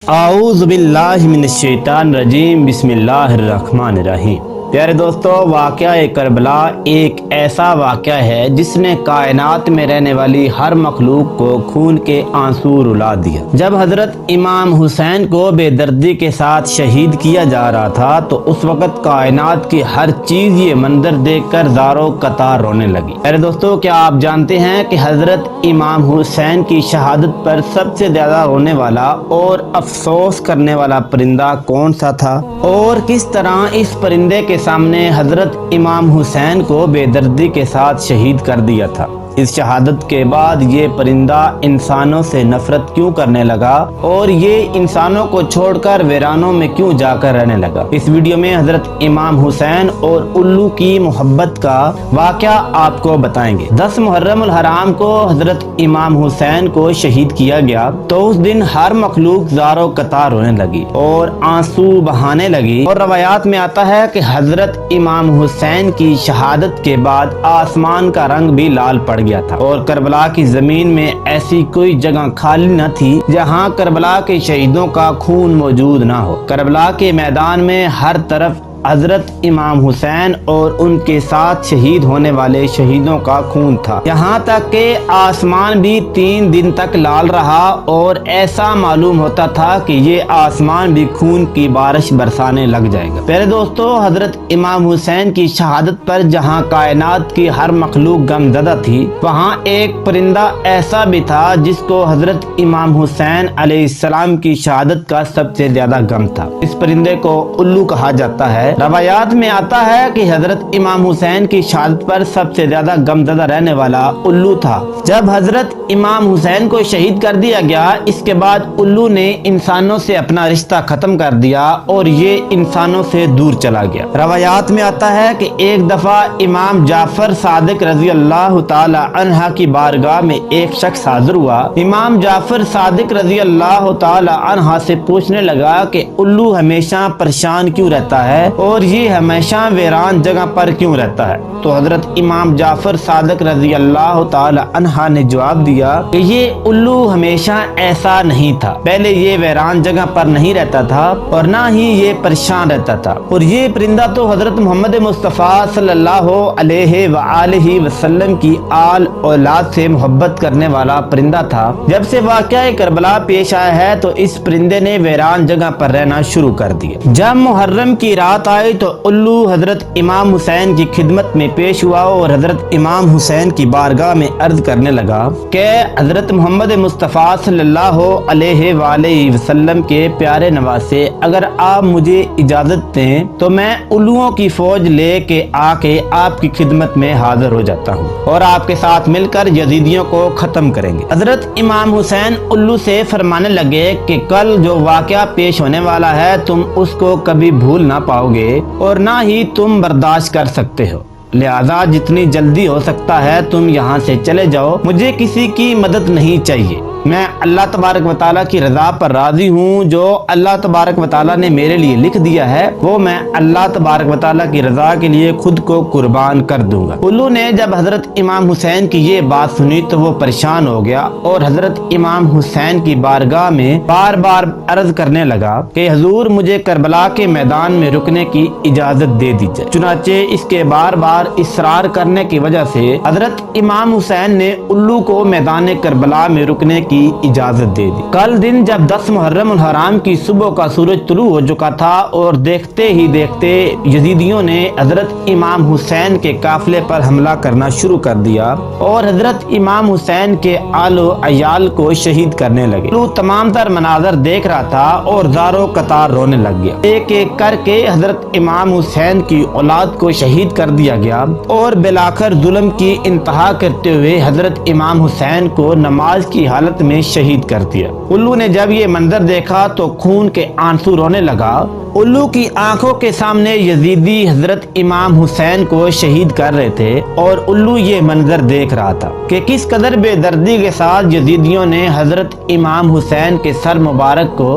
اعوذ باللہ من الشیطان الرجیم بسم اللہ الرحمن الرحیم۔ پیارے دوستو، واقعہ کربلا ایک ایسا واقعہ ہے جس نے کائنات میں رہنے والی ہر مخلوق کو خون کے آنسو رلا دیا۔ جب حضرت امام حسین کو بے دردی کے ساتھ شہید کیا جا رہا تھا تو اس وقت کائنات کی ہر چیز یہ منظر دیکھ کر زاروں قطار رونے لگی۔ پیارے دوستو، کیا آپ جانتے ہیں کہ حضرت امام حسین کی شہادت پر سب سے زیادہ رونے والا اور افسوس کرنے والا پرندہ کون سا تھا، اور کس طرح اس پرندے کے سامنے حضرت امام حسین کو بے دردی کے ساتھ شہید کر دیا تھا؟ اس شہادت کے بعد یہ پرندہ انسانوں سے نفرت کیوں کرنے لگا اور یہ انسانوں کو چھوڑ کر ویرانوں میں کیوں جا کر رہنے لگا؟ اس ویڈیو میں حضرت امام حسین اور الو کی محبت کا واقعہ آپ کو بتائیں گے۔ 10 محرم الحرام کو حضرت امام حسین کو شہید کیا گیا تو اس دن ہر مخلوق زاروں قطار رونے لگی اور آنسو بہانے لگی، اور روایات میں آتا ہے کہ حضرت امام حسین کی شہادت کے بعد آسمان کا رنگ بھی لال پڑ گیا تھا، اور کربلا کی زمین میں ایسی کوئی جگہ خالی نہ تھی جہاں کربلا کے شہیدوں کا خون موجود نہ ہو۔ کربلا کے میدان میں ہر طرف حضرت امام حسین اور ان کے ساتھ شہید ہونے والے شہیدوں کا خون تھا، یہاں تک کہ آسمان بھی 3 دن تک لال رہا، اور ایسا معلوم ہوتا تھا کہ یہ آسمان بھی خون کی بارش برسانے لگ جائے گا۔ پیارے دوستو، حضرت امام حسین کی شہادت پر جہاں کائنات کی ہر مخلوق غم زدہ تھی، وہاں ایک پرندہ ایسا بھی تھا جس کو حضرت امام حسین علیہ السلام کی شہادت کا سب سے زیادہ غم تھا۔ اس پرندے کو الو کہا جاتا ہے۔ روایات میں آتا ہے کہ حضرت امام حسین کی شہادت پر سب سے زیادہ غم زدہ رہنے والا الو تھا۔ جب حضرت امام حسین کو شہید کر دیا گیا، اس کے بعد الو نے انسانوں سے اپنا رشتہ ختم کر دیا اور یہ انسانوں سے دور چلا گیا۔ روایات میں آتا ہے کہ ایک دفعہ امام جعفر صادق رضی اللہ تعالی عنہ کی بارگاہ میں ایک شخص حاضر ہوا۔ امام جعفر صادق رضی اللہ تعالی عنہ سے پوچھنے لگا کہ الو ہمیشہ پریشان کیوں رہتا ہے اور یہ ہمیشہ ویران جگہ پر کیوں رہتا ہے؟ تو حضرت امام جعفر صادق رضی اللہ تعالی عنہ نے جواب دیا کہ یہ الو ہمیشہ ایسا نہیں تھا، پہلے یہ ویران جگہ پر نہیں رہتا تھا اور نہ ہی یہ پریشان رہتا تھا، اور یہ پرندہ تو حضرت محمد مصطفیٰ صلی اللہ علیہ وآلہ وسلم کی آل اولاد سے محبت کرنے والا پرندہ تھا۔ جب سے واقعہ کربلا پیش آیا ہے تو اس پرندے نے ویران جگہ پر رہنا شروع کر دیا۔ جب محرم کی رات آئی تو الو حضرت امام حسین کی خدمت میں پیش ہوا اور حضرت امام حسین کی بارگاہ میں عرض کرنے لگا کہ حضرت محمد مصطفیٰ صلی اللہ علیہ وآلہ وسلم کے پیارے نواسے، اگر آپ مجھے اجازت دیں تو میں الوؤں کی فوج لے کے آ کے آپ کی خدمت میں حاضر ہو جاتا ہوں اور آپ کے ساتھ مل کر یزیدیوں کو ختم کریں گے۔ حضرت امام حسین الو سے فرمانے لگے کہ کل جو واقعہ پیش ہونے والا ہے تم اس کو کبھی بھول نہ پاؤ گے اور نہ ہی تم برداشت کر سکتے ہو، لہذا جتنی جلدی ہو سکتا ہے تم یہاں سے چلے جاؤ، مجھے کسی کی مدد نہیں چاہیے، میں اللہ تبارک و تعالیٰ کی رضا پر راضی ہوں، جو اللہ تبارک و تعالیٰ نے میرے لیے لکھ دیا ہے وہ میں اللہ تبارک و تعالیٰ کی رضا کے لیے خود کو قربان کر دوں گا۔ الو نے جب حضرت امام حسین کی یہ بات سنی تو وہ پریشان ہو گیا اور حضرت امام حسین کی بارگاہ میں بار بار عرض کرنے لگا کہ حضور مجھے کربلا کے میدان میں رکنے کی اجازت دے دیجیے۔ چنانچہ اس کے بار بار اصرار کرنے کی وجہ سے حضرت امام حسین نے الو کو میدان کربلا میں رکنے کی اجازت دے دی۔ کل دن جب 10 محرم الحرام کی صبح کا سورج طلوع ہو چکا تھا اور دیکھتے ہی دیکھتے یزیدیوں نے حضرت امام حسین کے قافلے پر حملہ کرنا شروع کر دیا اور حضرت امام حسین کے آل و عیال کو شہید کرنے لگے۔ الو تمام تر مناظر دیکھ رہا تھا اور زاروں قطار رونے لگ گیا۔ ایک ایک کر کے حضرت امام حسین کی اولاد کو شہید کر دیا گیا اور بلاخر ظلم کی انتہا کرتے ہوئے حضرت امام حسین کو نماز کی حالت میں شہید کر دیا۔ الو نے جب یہ منظر دیکھا تو خون کے آنسو رونے لگا۔ الو کی آنکھوں کے سامنے یزیدی حضرت امام حسین کو شہید کر رہے تھے اور الو یہ منظر دیکھ رہا تھا کہ کس قدر بے دردی کے ساتھ یزیدیوں نے حضرت امام حسین کے سر مبارک کو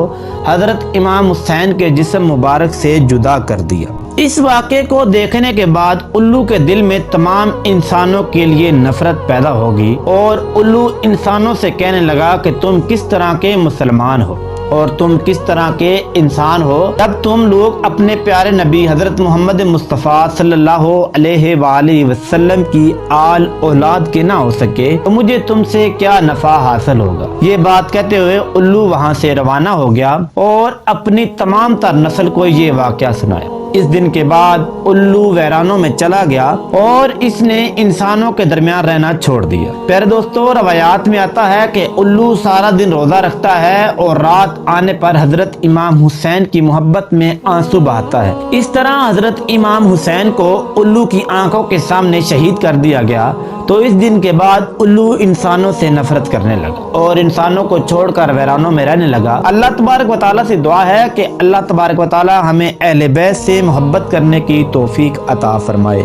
حضرت امام حسین کے جسم مبارک سے جدا کر دیا۔ اس واقعے کو دیکھنے کے بعد الو کے دل میں تمام انسانوں کے لیے نفرت پیدا ہوگی اور الو انسانوں سے کہنے لگا کہ تم کس طرح کے مسلمان ہو، اور تم کس طرح کے انسان ہو جب تم لوگ اپنے پیارے نبی حضرت محمد مصطفیٰ صلی اللہ علیہ وآلہ وسلم کی آل اولاد کے نہ ہو سکے تو مجھے تم سے کیا نفع حاصل ہوگا۔ یہ بات کہتے ہوئے الو وہاں سے روانہ ہو گیا اور اپنی تمام تر نسل کو یہ واقعہ سنایا۔ اس دن کے بعد الو ویرانوں میں چلا گیا اور اس نے انسانوں کے درمیان رہنا چھوڑ دیا۔ پیارے دوستو، روایات میں آتا ہے کہ الو سارا دن روزہ رکھتا ہے اور رات آنے پر حضرت امام حسین کی محبت میں آنسو بہاتا ہے۔ اس طرح حضرت امام حسین کو الو کی آنکھوں کے سامنے شہید کر دیا گیا تو اس دن کے بعد الو انسانوں سے نفرت کرنے لگا اور انسانوں کو چھوڑ کر ویرانوں میں رہنے لگا۔ اللہ تبارک و تعالیٰ سے دعا ہے کہ اللہ تبارک و تعالیٰ ہمیں اہل بیت سے محبت کرنے کی توفیق عطا فرمائے۔